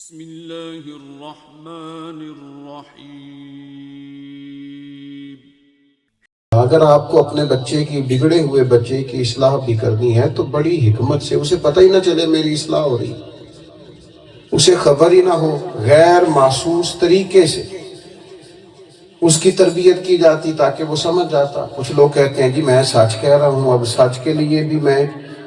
بسم اللہ الرحمن الرحیم۔ اگر آپ کو اپنے بچے کی بگڑے ہوئے بچے کی اصلاح بھی کرنی ہے تو بڑی حکمت سے، اسے پتہ ہی نہ چلے میری اصلاح ہو رہی، اسے خبر ہی نہ ہو، غیر محسوس طریقے سے اس کی تربیت کی جاتی تاکہ وہ سمجھ جاتا۔ کچھ لوگ کہتے ہیں جی میں سچ کہہ رہا ہوں، اب سچ کے لیے بھی میں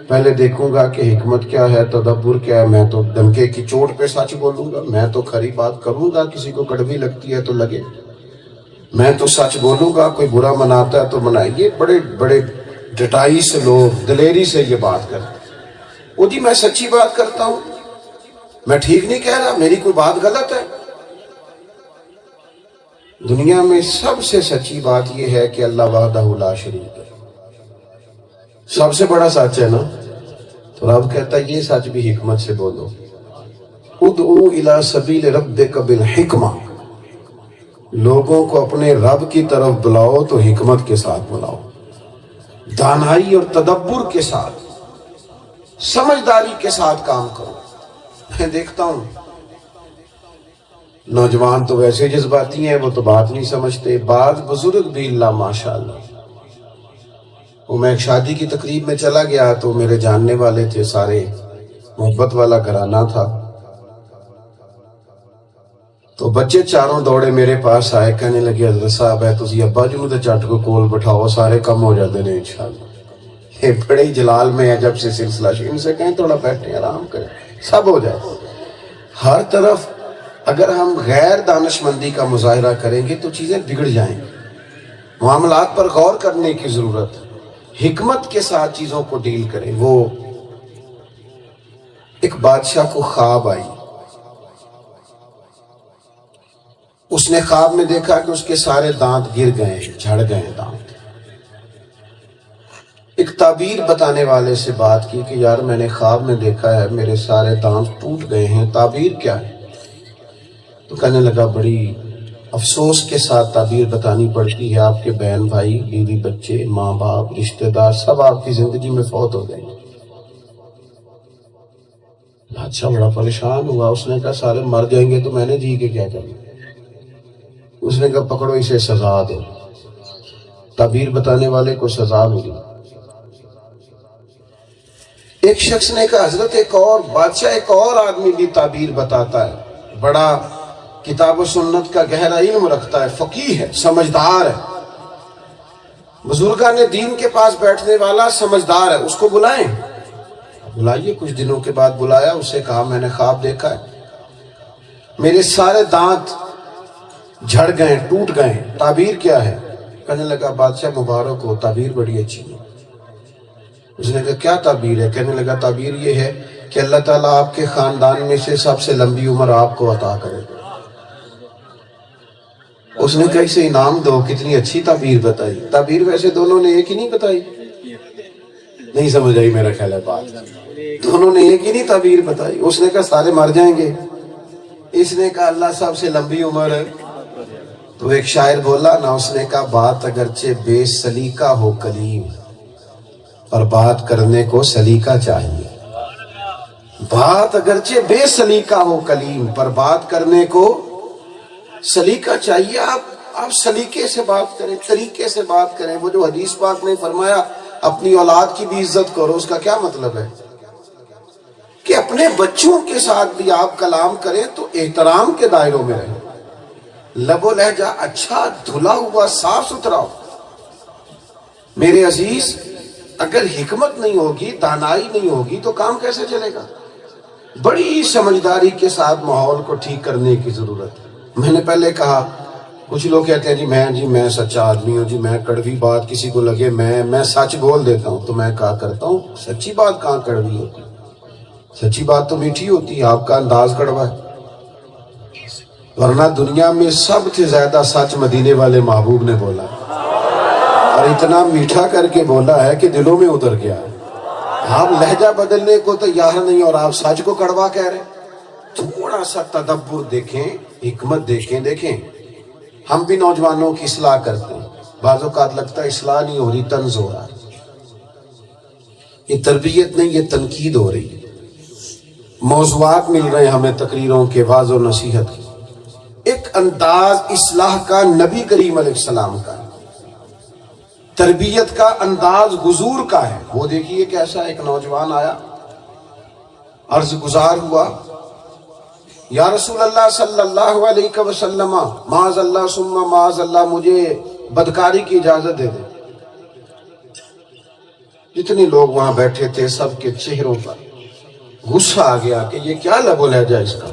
پہلے دیکھوں گا کہ حکمت کیا ہے، تدبر کیا ہے۔ میں تو ڈنکے کی چوٹ پہ سچ بولوں گا، میں تو کھری بات کروں گا، کسی کو کڑوی لگتی ہے تو لگے، میں تو سچ بولوں گا، کوئی برا مناتا ہے تو منائے۔ یہ بڑے بڑے ڈٹائی سے لوگ دلیری سے یہ بات کرتے ہیں، وہ جی میں سچی بات کرتا ہوں، میں ٹھیک نہیں کہہ رہا، میری کوئی بات غلط ہے۔ دنیا میں سب سے سچی بات یہ ہے کہ اللہ وحدہ لا شریک ہے، سب سے بڑا سچ ہے نا۔ تو رب کہتا ہے یہ سچ بھی حکمت سے بولو، ادعو الی سبیل ربک بالحکمہ، لوگوں کو اپنے رب کی طرف بلاؤ تو حکمت کے ساتھ بلاؤ، دانائی اور تدبر کے ساتھ، سمجھداری کے ساتھ کام کرو۔ میں دیکھتا ہوں نوجوان تو ویسے جذباتی ہیں، وہ تو بات نہیں سمجھتے، بعض بزرگ بھی اللہ ماشاءاللہ۔ وہ میں ایک شادی کی تقریب میں چلا گیا تو میرے جاننے والے تھے، سارے محبت والا گھرانہ تھا، تو بچے چاروں دوڑے میرے پاس آئے، کہنے لگے حضرت صاحب ہے تسی ابا جی تے چٹ کو کول بٹھاؤ، سارے کم ہو جاتے ہیں انشاءاللہ۔ یہ بڑے ہی جلال میں ہے جب سے سلسلہ شروع، ان سے کہیں تھوڑا بیٹھیں آرام کریں، سب ہو جائے۔ ہر طرف اگر ہم غیر دانشمندی کا مظاہرہ کریں گے تو چیزیں بگڑ جائیں گی۔ معاملات پر غور کرنے کی ضرورت ہے، حکمت کے ساتھ چیزوں کو ڈیل کریں۔ وہ ایک بادشاہ کو خواب آئی، اس نے خواب میں دیکھا کہ اس کے سارے دانت گر گئے ہیں، جھڑ گئے ہیں دانت۔ ایک تعبیر بتانے والے سے بات کی کہ یار میں نے خواب میں دیکھا ہے میرے سارے دانت ٹوٹ گئے ہیں، تعبیر کیا ہے؟ تو کہنے لگا بڑی افسوس کے ساتھ تعبیر بتانی پڑتی ہے، آپ کے بہن بھائی بیوی بچے ماں باپ رشتہ دار سب آپ کی زندگی میں فوت ہو گئے۔ بادشاہ بڑا پریشان ہوا، اس نے کہا سارے مر جائیں گے تو میں نے جی کے کیا کرنا؟ اس نے کہا پکڑو اسے سزا دو۔ تعبیر بتانے والے کو سزا ملی۔ ایک شخص نے کہا حضرت ایک اور بادشاہ ایک اور آدمی بھی تعبیر بتاتا ہے، بڑا کتاب و سنت کا گہرا علم رکھتا ہے، فقیہ ہے، سمجھدار ہے، بزرگان دین کے پاس بیٹھنے والا سمجھدار ہے، اس کو بلائیں۔ بلائیے۔ کچھ دنوں کے بعد بلایا، اسے کہا میں نے خواب دیکھا ہے، میرے سارے دانت جھڑ گئے ٹوٹ گئے، تعبیر کیا ہے؟ کہنے لگا بادشاہ مبارک ہو، تعبیر بڑی اچھی ہے۔ اس نے کہا کیا تعبیر ہے؟ کہنے لگا تعبیر یہ ہے کہ اللہ تعالیٰ آپ کے خاندان میں سے سب سے لمبی عمر آپ کو عطا کرے۔ اس نے کہا اسے انعام دو، کتنی اچھی تعبیر بتائی۔ تعبیر ویسے دونوں نے ایک ہی نہیں بتائی، نہیں سمجھ آئی میرا خیال ہے بات، دونوں نے ایک ہی نہیں تعبیر بتائی۔ اس نے کہا سارے مر جائیں گے، اس نے کہا اللہ سب سے لمبی عمر ہے۔ تو ایک شاعر بولا نا، اس نے کہا بات اگرچہ بے سلیقہ ہو کلیم، پر بات کرنے کو سلیقہ چاہیے۔ بات اگرچہ بے سلیقہ ہو کلیم، پر بات کرنے کو سلیقہ چاہیے۔ آپ سلیقے سے بات کریں، طریقے سے بات کریں۔ وہ جو حدیث پاک نے فرمایا اپنی اولاد کی بھی عزت کرو، اس کا کیا مطلب ہے؟ کہ اپنے بچوں کے ساتھ بھی آپ کلام کریں تو احترام کے دائروں میں رہیں، لب و لہجہ اچھا دھلا ہوا صاف ستھرا ہو۔ میرے عزیز اگر حکمت نہیں ہوگی، دانائی نہیں ہوگی تو کام کیسے چلے گا؟ بڑی سمجھداری کے ساتھ ماحول کو ٹھیک کرنے کی ضرورت ہے۔ میں نے پہلے کہا کچھ لوگ کہتے ہیں جی میں سچا آدمی ہوں، جی میں کڑوی بات کسی کو لگے میں سچ بول دیتا ہوں، تو میں کہا کرتا ہوں سچی بات کہاں کڑوی ہوتی؟ سچی بات تو میٹھی ہوتی ہے، آپ کا انداز کڑوا ہے۔ ورنہ دنیا میں سب سے زیادہ سچ مدینے والے محبوب نے بولا، اور اتنا میٹھا کر کے بولا ہے کہ دلوں میں اتر گیا ہے۔ آپ لہجہ بدلنے کو تیار نہیں اور آپ سچ کو کڑوا کہہ رہے ہیں۔ تھوڑا سا تدبر دیکھیں، حکمت دیکھیں۔ ہم بھی نوجوانوں کی اصلاح کرتے ہیں، بعض اوقات لگتا ہے اصلاح نہیں ہو رہی، طنز ہو رہا ہے۔ یہ تربیت نہیں، یہ تنقید ہو رہی ہے۔ موضوعات مل رہے ہیں ہمیں تقریروں کے، واعظ و نصیحت کی۔ ایک انداز اصلاح کا نبی کریم علیہ السلام کا، تربیت کا انداز حضور کا ہے۔ وہ دیکھیے کیسا ایک نوجوان آیا، عرض گزار ہوا، یا رسول اللہ صلی اللہ علیہ وسلم، معاذ اللہ ثم معاذ اللہ، مجھے بدکاری کی اجازت دے دیں۔ جتنے لوگ وہاں بیٹھے تھے سب کے چہروں پر غصہ آ گیا کہ یہ کیا لب و لہجہ اس کا،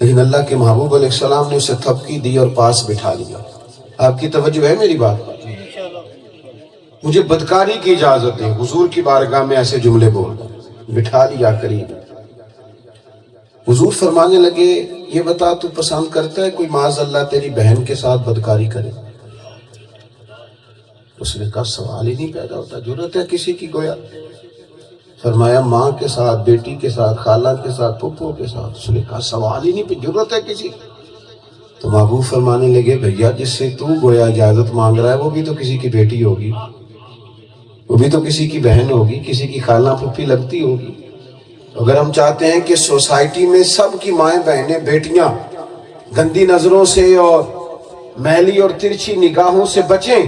لیکن اللہ کے محبوب علیہ السلام نے اسے تھپکی دی اور پاس بٹھا لیا۔ آپ کی توجہ ہے میری بات پر؟ مجھے بدکاری کی اجازت دیں، حضور کی بارگاہ میں ایسے جملے بول رہا، بٹھا لیا قریب۔ حضور فرمانے لگے، یہ بتا تو پسند کرتا ہے کوئی معاذ اللہ تیری بہن کے ساتھ بدکاری کرے؟ اس نے کہا سوال ہی نہیں پیدا ہوتا، جرت ہے کسی کی گویا؟ فرمایا ماں کے ساتھ، بیٹی کے ساتھ، خالہ کے ساتھ، پھپھو کے ساتھ۔ اس نے کہا سوال ہی نہیں، جرت ہے کسی؟ تو محبوب فرمانے لگے، بھیا جس سے تو گویا اجازت مانگ رہا ہے وہ بھی تو کسی کی بیٹی ہوگی، وہ بھی تو کسی کی بہن ہوگی، کسی کی خالہ پھپھی لگتی ہوگی۔ اگر ہم چاہتے ہیں کہ سوسائٹی میں سب کی مائیں بہنیں بیٹیاں گندی نظروں سے اور میلی اور ترچھی نگاہوں سے بچیں،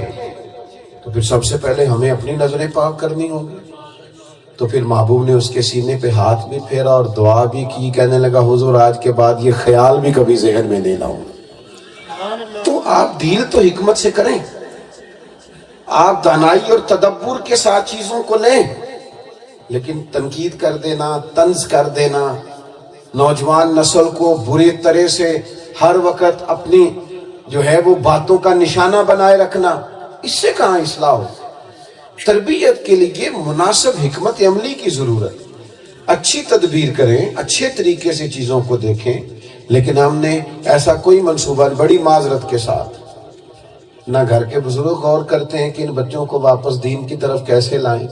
تو پھر سب سے پہلے ہمیں اپنی نظریں پاک کرنی ہوگی۔ تو پھر محبوب نے اس کے سینے پہ ہاتھ بھی پھیرا اور دعا بھی کی، کہنے لگا حضور آج کے بعد یہ خیال بھی کبھی ذہن میں نہیں لاؤں۔ تو آپ ڈیل تو حکمت سے کریں، آپ دانائی اور تدبر کے ساتھ چیزوں کو لیں، لیکن تنقید کر دینا، طنز کر دینا، نوجوان نسل کو برے طرح سے ہر وقت اپنی جو ہے وہ باتوں کا نشانہ بنائے رکھنا، اس سے کہاں اصلاح ہو؟ تربیت کے لیے مناسب حکمت عملی کی ضرورت، اچھی تدبیر کریں، اچھے طریقے سے چیزوں کو دیکھیں، لیکن ہم نے ایسا کوئی منصوبہ، بڑی معذرت کے ساتھ، نہ گھر کے بزرگ غور کرتے ہیں کہ ان بچوں کو واپس دین کی طرف کیسے لائیں،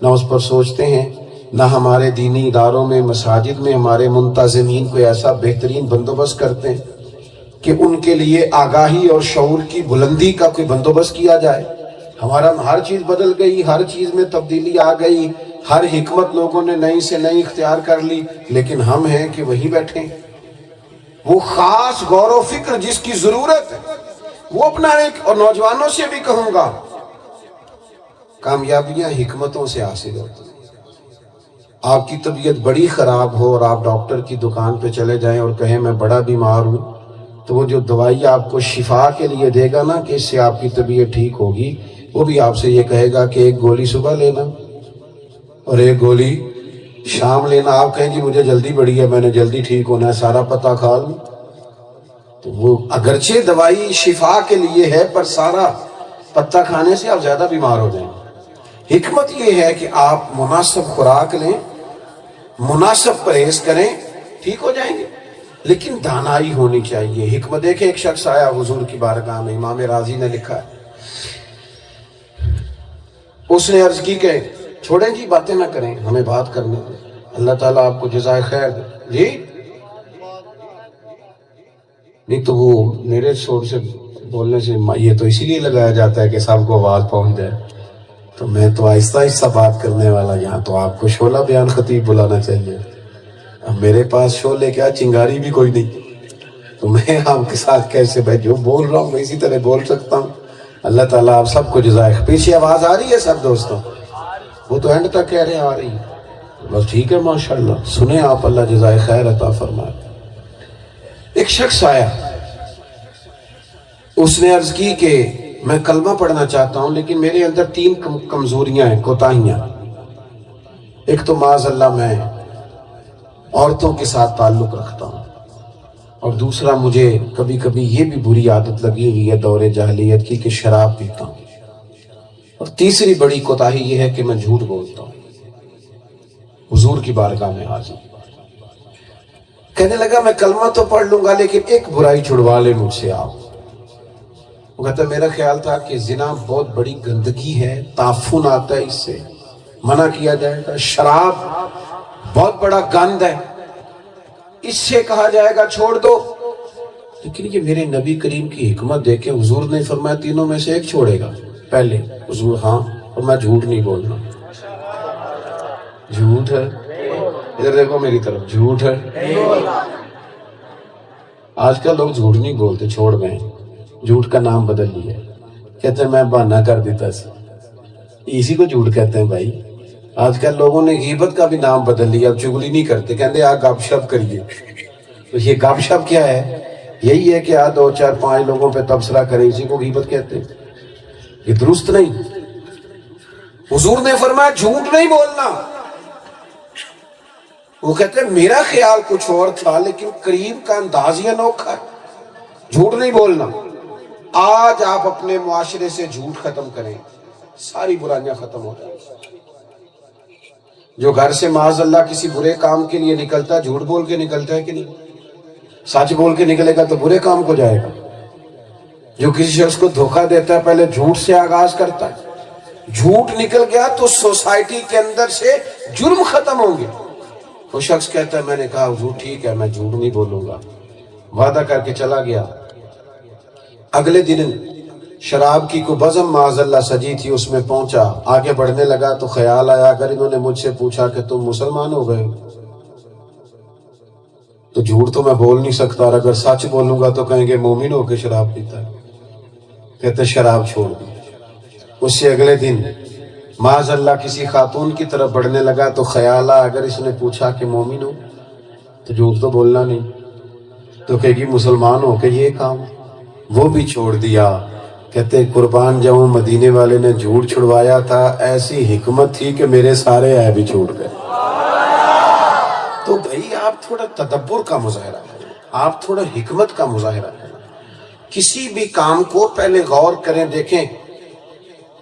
نہ اس پر سوچتے ہیں، نہ ہمارے دینی اداروں میں، مساجد میں ہمارے منتظمین کو ایسا بہترین بندوبست کرتے ہیں کہ ان کے لیے آگاہی اور شعور کی بلندی کا کوئی بندوبست کیا جائے۔ ہمارا ہر چیز بدل گئی، ہر چیز میں تبدیلی آ گئی، ہر حکمت لوگوں نے نئی سے نئی اختیار کر لی، لیکن ہم ہیں کہ وہیں بیٹھیں۔ وہ خاص غور و فکر جس کی ضرورت ہے وہ اپنائیں، اور نوجوانوں سے بھی کہوں گا، کامیابیاں حکمتوں سے حاصل ہوتی ہیں۔ آپ کی طبیعت بڑی خراب ہو اور آپ ڈاکٹر کی دکان پہ چلے جائیں اور کہیں میں بڑا بیمار ہوں، تو وہ جو دوائی آپ کو شفا کے لیے دے گا نا کہ اس سے آپ کی طبیعت ٹھیک ہوگی، وہ بھی آپ سے یہ کہے گا کہ ایک گولی صبح لینا اور ایک گولی شام لینا۔ آپ کہیں جی مجھے جلدی بڑی ہے، میں نے جلدی ٹھیک ہونا ہے، سارا پتہ کھا لوں، تو وہ اگرچہ دوائی شفا کے لیے ہے پر سارا پتہ کھانے سے آپ زیادہ بیمار ہو جائیں گے۔ حکمت یہ ہے کہ آپ مناسب خوراک لیں، مناسب پرہیز کریں، ٹھیک ہو جائیں گے، لیکن دانائی ہونی چاہیے، حکمت۔ دیکھیں ایک شخص آیا حضور کی بارگاہ میں، امام رازی نے لکھا ہے، اس نے عرض کی کہ چھوڑیں جی باتیں نہ کریں، ہمیں بات کرنے دیں، اللہ تعالیٰ آپ کو جزائے خیر دے۔ جی نہیں تو وہ میرے شور سے بولنے سے یہ تو اسی لیے لگایا جاتا ہے کہ سب کو آواز پہنچ جائے، تو میں تو آہستہ آہستہ بات کرنے والا، یہاں تو آپ کو شعلہ بیان خطیب بلانا چاہیے۔ اب میرے پاس شعلے کیا، چنگاری بھی کوئی نہیں، تو میں آپ کے ساتھ کیسے، بھائی جو بول رہا ہوں میں اسی طرح بول سکتا ہوں۔ اللہ تعالیٰ آپ سب کو جزائے۔ پیچھے آواز آ رہی ہے سب دوستوں؟ وہ تو اینڈ تک کہہ رہے ہیں آ رہی ہے، بس ٹھیک ہے ماشاءاللہ، سنیں آپ، اللہ جزائے خیر عطا فرمائے۔ ایک شخص آیا، اس نے عرض کی کہ میں کلمہ پڑھنا چاہتا ہوں لیکن میرے اندر 3 کمزوریاں ہیں، کوتاہیاں۔ ایک تو معاذ اللہ میں عورتوں کے ساتھ تعلق رکھتا ہوں، اور دوسرا مجھے کبھی کبھی یہ بھی بری عادت لگی ہوئی ہے دور جاہلیت کی کہ شراب پیتا ہوں، اور تیسری بڑی کوتاہی یہ ہے کہ میں جھوٹ بولتا ہوں۔ حضور کی بارگاہ میں حاضر کہنے لگا میں کلمہ تو پڑھ لوں گا لیکن ایک برائی چھڑوا لے مجھ سے آپ۔ وہ کہتا میرا خیال تھا کہ زنا بہت بڑی گندگی ہے، تعفن آتا ہے، اس سے منع کیا جائے گا، شراب بہت بڑا گند ہے، اس سے کہا جائے گا چھوڑ دو، لیکن یہ میرے نبی کریم کی حکمت دیکھیں، حضور نے فرمایا تینوں میں سے ایک چھوڑے گا پہلے۔ حضور ہاں، اور میں جھوٹ نہیں بولنا، جھوٹ ہے ادھر دیکھو میری طرف، جھوٹ ہے؟ آج کل لوگ جھوٹ نہیں بولتے، چھوڑ گئے، جھوٹ کا نام بدل لیا، کہتے ہیں میں بہانہ کر دیتا سی، اسی کو جھوٹ کہتے ہیں بھائی۔ آج کل لوگوں نے غیبت کا بھی نام بدل لیا، اب چگلی نہیں کرتے، کہتے آ گپ شپ کریے۔ تو یہ گپ شپ کیا ہے؟ یہی ہے کہ 2 4 5 لوگوں پہ تبصرہ کرے، اسی کو غیبت کہتے ہیں۔ یہ درست نہیں۔ حضور نے فرمایا جھوٹ نہیں بولنا۔ وہ کہتے ہیں میرا خیال کچھ اور تھا لیکن قریب کا انداز ہی انوکھا ہے۔ جھوٹ نہیں بولنا۔ آج آپ اپنے معاشرے سے جھوٹ ختم کریں، ساری برائیاں ختم ہو جائیں۔ جو گھر سے معاذ اللہ کسی برے کام کے لیے نکلتا ہے، جھوٹ بول کے نکلتا ہے کہ نہیں؟ سچ بول کے نکلے گا تو برے کام کو جائے گا۔ جو کسی شخص کو دھوکہ دیتا ہے پہلے جھوٹ سے آغاز کرتا ہے، جھوٹ نکل گیا تو سوسائٹی کے اندر سے جرم ختم ہوں گے۔ وہ شخص کہتا ہے میں نے کہا حضور ٹھیک ہے میں جھوٹ نہیں بولوں گا، وعدہ کر کے چلا گیا، اگلے دن شراب کی کوئی بزم معاذ اللہ سجی تھی، اس میں پہنچا، آگے بڑھنے لگا تو خیال آیا اگر انہوں نے مجھ سے پوچھا کہ تم مسلمان ہو گئے تو جھوٹ تو میں بول نہیں سکتا، اور اگر سچ بولوں گا تو کہیں گے مومن ہو کے شراب پیتا ہے، کہتے شراب چھوڑ دی۔ اس سے اگلے دن معاذ اللہ کسی خاتون کی طرف بڑھنے لگا تو خیال آیا اگر اس نے پوچھا کہ مومن ہو تو جھوٹ تو بولنا نہیں، تو کہے گی مسلمان ہو کے یہ کام، وہ بھی چھوڑ دیا۔ کہتے قربان جاؤں مدینے والے نے جھوٹ چھڑوایا تھا، ایسی حکمت تھی کہ میرے سارے عیب بھی چھوٹ گئے۔ تو بھائی آپ تھوڑا تدبر کا مظاہرہ کریں، آپ تھوڑا حکمت کا مظاہرہ کریں، کسی بھی کام کو پہلے غور کریں۔ دیکھیں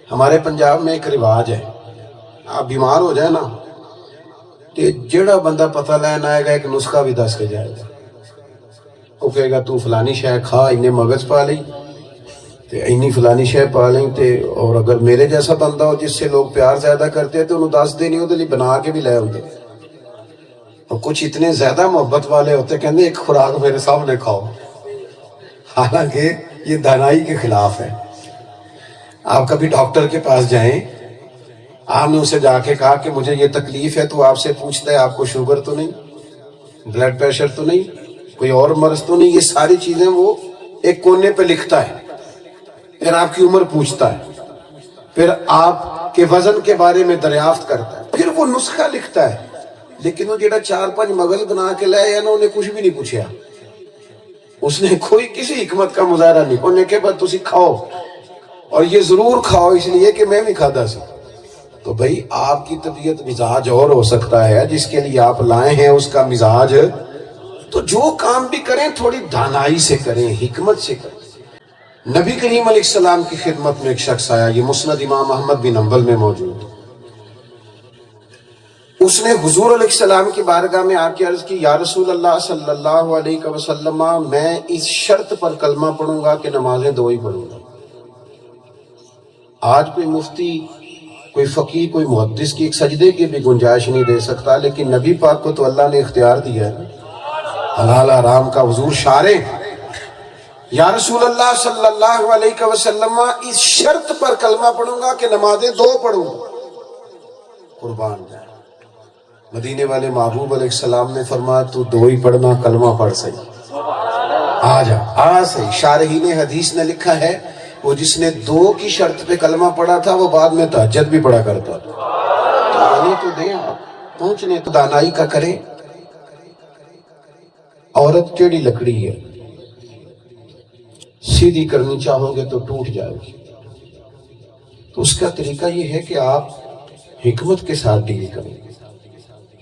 ہمارے پنجاب میں ایک رواج ہے، آپ بیمار ہو جائے نا تو جڑا بندہ پتہ لین آئے گا ایک نسخہ بھی دس کے جائے گا، وہ کہے گا تو فلانی شے کھا، انہیں مغز پا لی تے اینی فلانی شے پا لیں تے، اور اگر میرے جیسا بندہ ہو جس سے لوگ پیار زیادہ کرتے ہیں تو انہوں 10 دینی ہو تو بنا کے بھی لے ہوتے، اور کچھ اتنے زیادہ محبت والے ہوتے کہتے ایک خوراک میرے سامنے کھاؤ، حالانکہ یہ دانائی کے خلاف ہے۔ آپ کبھی ڈاکٹر کے پاس جائیں، آپ نے اسے جا کے کہا کہ مجھے یہ تکلیف ہے تو آپ سے پوچھتا ہے آپ کو شوگر تو نہیں، بلڈ پریشر تو نہیں، کوئی اور مرض تو نہیں، یہ ساری چیزیں وہ ایک کونے پہ لکھتا ہے، پھر آپ کی عمر پوچھتا ہے، پھر آپ کے وزن کے بارے میں دریافت کرتا ہے، پھر وہ نسخہ لکھتا ہے، لیکن وہ جڑا 4 5 مغز بنا کے لائے یا انہوں نے کچھ بھی نہیں پوچھا، اس نے کوئی کسی حکمت کا مظاہرہ نہیں، انہوں نے کہا بس تسی کھاؤ اور یہ ضرور کھاؤ اس لیے کہ میں بھی کھادا سی۔ تو بھائی آپ کی طبیعت مزاج اور ہو سکتا ہے، جس کے لیے آپ لائے ہیں اس کا مزاج، تو جو کام بھی کریں تھوڑی دانائی سے کریں، حکمت سے کریں۔ نبی کریم علیہ السلام کی خدمت میں ایک شخص آیا، یہ مسند امام احمد بن حنبل میں موجود ہے۔ اس نے حضور علیہ السلام کی بارگاہ میں آ کے عرض کی یا رسول اللہ صلی اللہ علیہ وسلم، میں اس شرط پر کلمہ پڑھوں گا کہ نمازیں 2 ہی پڑھوں گا۔ آج کوئی مفتی، کوئی فقیہ، کوئی محدث کی ایک سجدے کی بھی گنجائش نہیں دے سکتا، لیکن نبی پاک کو تو اللہ نے اختیار دیا ہے، حلال حرام کا حضور شارع۔ یا رسول اللہ صلی اللہ علیہ وسلم اس شرط پر کلمہ پڑھوں گا کہ نمازیں 2 پڑھوں گا۔ قربان جائے، مدینے والے محبوب علیہ السلام نے فرمایا تو 2 ہی پڑھنا، کلمہ پڑھ صحیح، آ جا آ صحیح۔ شارحین حدیث نے لکھا ہے وہ جس نے 2 کی شرط پہ کلمہ پڑھا تھا وہ بعد میں تہجد بھی پڑھا کرتا تھا۔ تو آنے تو دیں، آپ پہنچنے تو دانائی کا کریں۔ عورت ٹیڑھی لکڑی ہے، سیدھی کرنی چاہو گے تو ٹوٹ جائے گی، تو اس کا طریقہ یہ ہے کہ آپ حکمت کے ساتھ ڈیل کریں،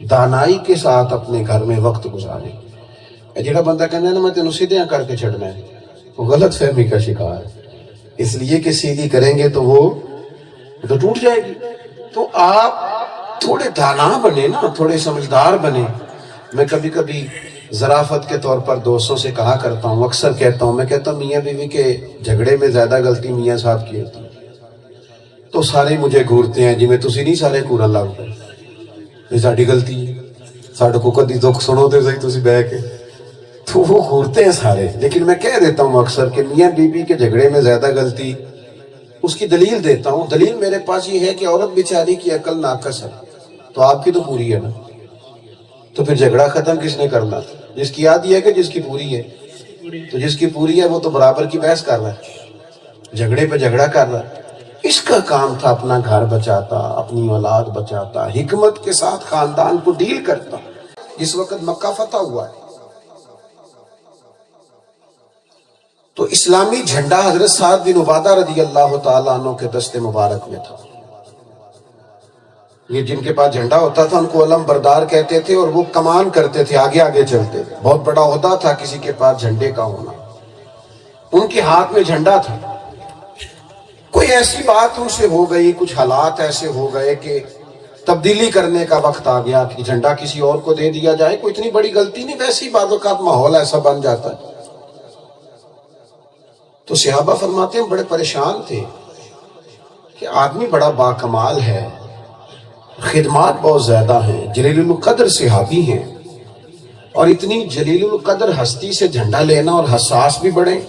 دانائی کے ساتھ اپنے گھر میں وقت گزاریں۔ جڑا بندہ کہنا ہے نا میں تینوں سیدھیاں کر کے چھڑنا ہے، وہ غلط فہمی کا شکار ہے، اس لیے کہ سیدھی کریں گے تو وہ تو ٹوٹ جائے گی۔ تو آپ تھوڑے دانا بنے نا، تھوڑے سمجھدار بنے۔ میں کبھی کبھی ظرافت کے طور پر دوستوں سے کہا کرتا ہوں، اکثر کہتا ہوں، میں کہتا ہوں میاں بیوی کے جھگڑے میں زیادہ غلطی میاں صاحب کی ہوتی ہے، تو سارے مجھے گھورتے ہیں جی میں تسی نہیں سارے گھورن لگ پے، یہ ساڈی غلطی ہے، ساڈے کو کدی دکھ سنو تے صحیح تسی بہ کے، تو وہ گھورتے ہیں سارے۔ لیکن میں کہہ دیتا ہوں اکثر کہ میاں بیوی کے جھگڑے میں زیادہ غلطی، اس کی دلیل دیتا ہوں۔ دلیل میرے پاس یہ ہے کہ عورت بیچاری کی عقل ناقص ہے، تو آپ کی تو پوری ہے نا، تو پھر جھگڑا ختم کس نے کرنا تھا؟ جس کی آدھی ہے کہ جس کی پوری ہے؟ تو جس کی پوری ہے وہ تو برابر کی بحث کر رہا ہے، جھگڑے پہ جھگڑا کر رہا ہے۔ اس کا کام تھا اپنا گھر بچاتا، اپنی اولاد بچاتا، حکمت کے ساتھ خاندان کو ڈیل کرتا۔ جس وقت مکہ فتح ہوا ہے تو اسلامی جھنڈا حضرت سعد بن عبادہ رضی اللہ تعالیٰ عنہ کے دست مبارک میں تھا۔ یہ جن کے پاس جھنڈا ہوتا تھا ان کو علم بردار کہتے تھے، اور وہ کمان کرتے تھے، آگے آگے چلتے تھے۔ بہت بڑا عہدہ تھا کسی کے پاس جھنڈے کا ہونا۔ ان کے ہاتھ میں جھنڈا تھا۔ کوئی ایسی بات ان سے ہو گئی، کچھ حالات ایسے ہو گئے کہ تبدیلی کرنے کا وقت آ گیا کہ جھنڈا کسی اور کو دے دیا جائے۔ کوئی اتنی بڑی غلطی نہیں، ویسی بعض اوقات ماحول ایسا بن جاتا ہے۔ تو صحابہ فرماتے ہیں بڑے پریشان تھے کہ آدمی بڑا باکمال ہے، خدمات بہت زیادہ ہیں، جلیل القدر صحابی ہیں، اور اتنی جلیل القدر ہستی سے جھنڈا لینا اور حساس بھی بڑے،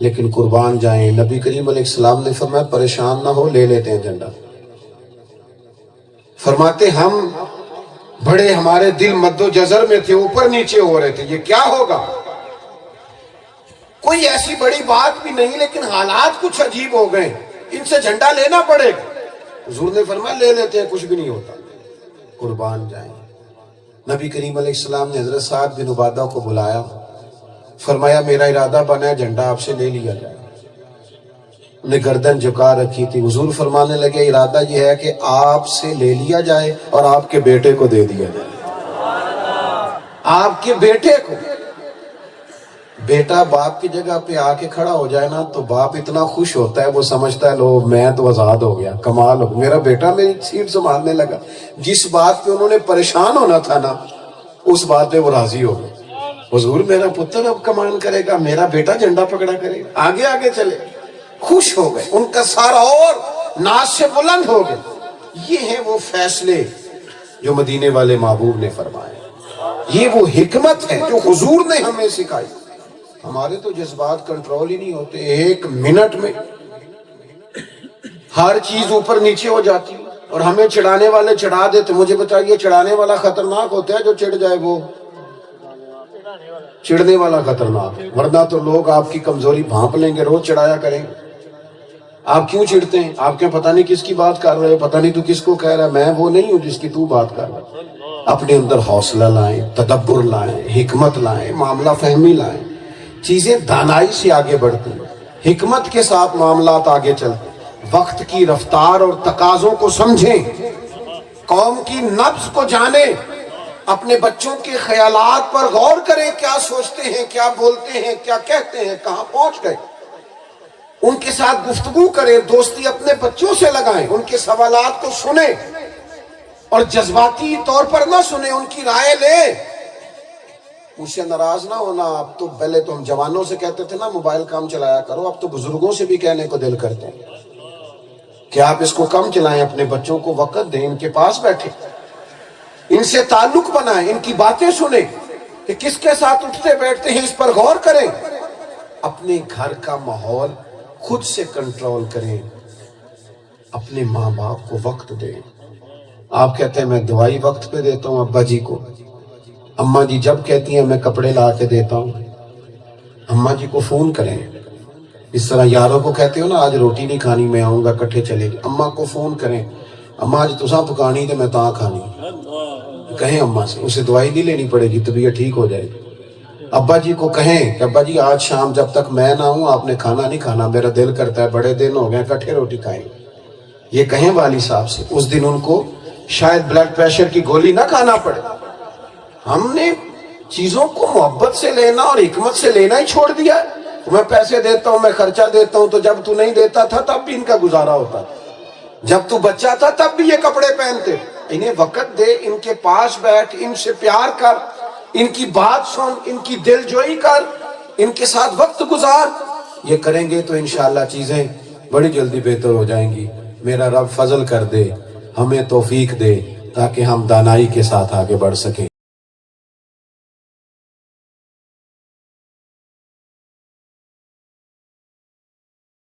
لیکن قربان جائیں نبی کریم علیہ السلام نے فرمایا پریشان نہ ہو، لے لیتے ہیں جھنڈا۔ فرماتے ہم بڑے، ہمارے دل مد و جزر میں تھے، اوپر نیچے ہو رہے تھے، یہ کیا ہوگا؟ کوئی ایسی بڑی بات بھی نہیں، لیکن حالات کچھ عجیب ہو گئے، ان سے جھنڈا لینا پڑے گا۔ حضور نے فرمایا لے لیتے ہیں، کچھ بھی نہیں ہوتا۔ قربان جائیں نبی کریم علیہ السلام نے حضرت سعد بن عبادہ کو بلایا، فرمایا میرا ارادہ بنا ہے جھنڈا آپ سے لے لیا جائے۔ انہوں نے گردن جھکا رکھی تھی۔ حضور فرمانے لگے ارادہ یہ ہے کہ آپ سے لے لیا جائے اور آپ کے بیٹے کو دے دیا جائے۔ آپ کے بیٹے کو۔ بیٹا باپ کی جگہ پہ آ کے کھڑا ہو جائے نا تو باپ اتنا خوش ہوتا ہے، وہ سمجھتا ہے لو میں تو آزاد ہو گیا، کمال ہو، میرا بیٹا میری سیٹ سنبھالنے لگا۔ جس بات پہ انہوں نے پریشان ہونا تھا نا اس بات پہ وہ راضی ہو گئے۔ حضور میرا پتر اب کمان کرے گا، میرا بیٹا جھنڈا پکڑا کرے گا، آگے آگے چلے، خوش ہو گئے، ان کا سارا اور ناز سے بلند ہو گئے۔ یہ ہیں وہ فیصلے جو مدینے والے محبوب نے فرمائے، یہ وہ حکمت ہے جو حضور نے ہمیں سکھائی۔ ہمارے تو جذبات کنٹرول ہی نہیں ہوتے، ایک منٹ میں ہر چیز اوپر نیچے ہو جاتی، اور ہمیں چڑھانے والے چڑھا دیتے۔ مجھے بتائیے چڑھانے والا خطرناک ہوتا ہے جو چڑھ جائے، وہ چڑھنے والا خطرناک، ورنہ تو لوگ آپ کی کمزوری بھانپ لیں گے، روز چڑھایا کریں گے۔ آپ کیوں چڑھتے ہیں؟ آپ کے پتہ نہیں کس کی بات کر رہے ہو، پتہ نہیں تو کس کو کہہ رہا ہے، میں وہ نہیں ہوں جس کی تو بات کر رہا ہے۔ اپنے اندر حوصلہ لائیں، تدبر لائیں، حکمت لائیں، معاملہ فہمی لائیں، چیزیں دانائی سے آگے بڑھتی ہیں، حکمت کے ساتھ معاملات آگے چلتے ہیں، وقت کی رفتار اور تقاضوں کو سمجھیں، قوم کی نبض کو جانیں، اپنے بچوں کے خیالات پر غور کریں، کیا سوچتے ہیں، کیا بولتے ہیں، کیا کہتے ہیں، کہاں پہنچ گئے، ان کے ساتھ گفتگو کریں، دوستی اپنے بچوں سے لگائیں، ان کے سوالات کو سنیں اور جذباتی طور پر نہ سنیں، ان کی رائے لیں۔ مجھ سے ناراض نہ ہونا، اب تو پہلے تو ہم جوانوں سے کہتے تھے نا موبائل کم چلایا کرو، اب تو بزرگوں سے بھی کہنے کو دل کرتے ہیں کہ آپ اس کو کم چلائیں، اپنے بچوں کو وقت دیں، ان کے پاس بیٹھیں، ان سے تعلق بنائیں، ان کی باتیں سنیں کہ کس کے ساتھ اٹھتے بیٹھتے ہیں، اس پر غور کریں، اپنے گھر کا ماحول خود سے کنٹرول کریں، اپنے ماں باپ کو وقت دیں۔ آپ کہتے ہیں میں دوائی وقت پہ دیتا ہوں ابا جی کو، اماں جی جب کہتی ہیں میں کپڑے لا کے دیتا ہوں، اماں جی کو فون کریں۔ اس طرح یاروں کو کہتے ہو نا آج روٹی نہیں کھانی میں آؤں گا کٹھے چلے گی، اماں کو فون کریں، اماں آج تساں پکانی تو میں تاں کھانی، کہیں اماں سے، اسے دوائی نہیں لینی پڑے گی، طبیعت ٹھیک ہو جائے گی۔ ابا جی کو کہیں کہ ابا جی آج شام جب تک میں نہ ہوں آپ نے کھانا نہیں کھانا، میرا دل کرتا ہے بڑے دن ہو گئے کٹھے روٹی کھائیں، یہ کہیں والد صاحب سے، اس دن ان کو شاید بلڈ پریشر کی گولی نہ کھانا پڑے۔ ہم نے چیزوں کو محبت سے لینا اور حکمت سے لینا ہی چھوڑ دیا ہے۔ میں پیسے دیتا ہوں، میں خرچہ دیتا ہوں، تو جب تو نہیں دیتا تھا تب بھی ان کا گزارا ہوتا تھا، جب تو بچہ تھا تب بھی یہ کپڑے پہنتے۔ انہیں وقت دے، ان کے پاس بیٹھ، ان سے پیار کر، ان کی بات سن، ان کی دل جوئی کر، ان کے ساتھ وقت گزار۔ یہ کریں گے تو انشاءاللہ چیزیں بڑی جلدی بہتر ہو جائیں گی۔ میرا رب فضل کر دے، ہمیں توفیق دے تاکہ ہم دانائی کے ساتھ آگے بڑھ سکیں۔